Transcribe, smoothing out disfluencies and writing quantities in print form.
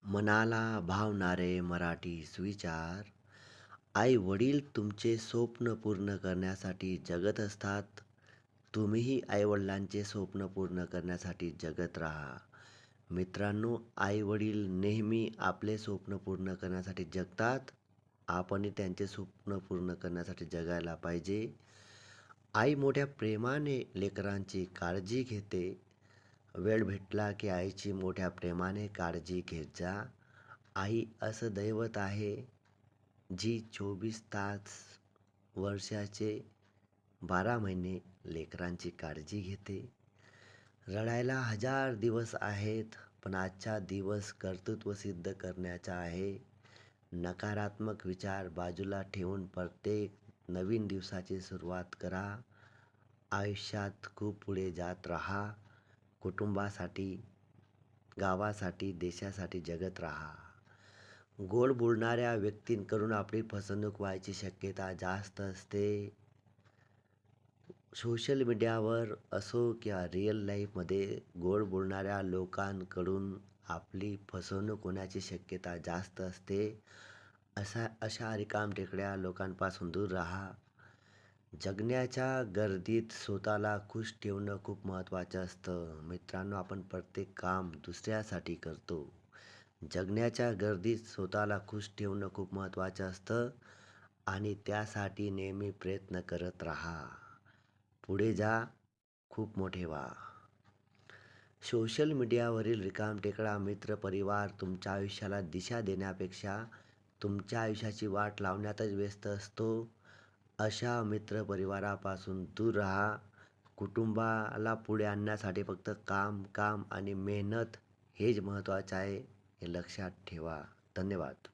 मनाला भावणारे मराठी सुविचार. आई वडील तुमचे स्वप्न पूर्ण करण्यासाठी जगत असतात. तुम्हीही आईवडिलांचे स्वप्न पूर्ण करण्यासाठी जगत राहा. मित्रांनो, आई वडील नेहमी आपले स्वप्न पूर्ण करण्यासाठी जगतात. आपणही त्यांचे स्वप्न पूर्ण करण्यासाठी जगायला पाहिजे. आई मोठ्या प्रेमाने लेकरांची काळजी घेते. वेळ भेटला की आईची मोठ्या प्रेमाने काळजी घेत जा. आई असं दैवत आहे जी 24 तास वर्षाचे 12 महिने लेकरांची काळजी घेते. रडायला हजार दिवस आहेत, पण आजचा दिवस कर्तृत्व सिद्ध करण्याचा आहे. नकारात्मक विचार बाजूला ठेवून प्रत्येक नवीन दिवसाची सुरुवात करा. आयुष्यात खूप पुढे जात राहा. कुटुंबासाठी, गावासाठी, देशासाठी जगत राहा. गोड बोलणाऱ्या व्यक्तींकडून आपली फसवणूक व्हायची शक्यता जास्त असते. सोशल मीडियावर असो किंवा रिअल लाईफमध्ये गोड बोलणाऱ्या लोकांकडून आपली फसवणूक होण्याची शक्यता जास्त असते. अशा रिकामटेकड्या लोकांपासून दूर राहा. जगण्याच्या गर्दीत स्वतःला खुश ठेवणं खूप महत्त्वाचं असतं. मित्रांनो, आपण प्रत्येक काम दुसऱ्यासाठी करतो. जगण्याच्या गर्दीत स्वतःला खुश ठेवणं खूप महत्त्वाचं असतं आणि त्यासाठी नेहमी प्रयत्न करत राहा. पुढे जा, खूप मोठे व्हा. सोशल मीडियावरील रिकामटेकडा मित्रपरिवार तुमच्या आयुष्याला दिशा देण्यापेक्षा तुमच्या आयुष्याची वाट लावण्यातच व्यस्त असतो. अशा मित्रपरिवारापासून दूर राहा. कुटुंबाला पुढे आणण्यासाठी फक्त काम, काम आणि मेहनत हेच महत्त्वाचं आहे, हे लक्षात ठेवा. धन्यवाद.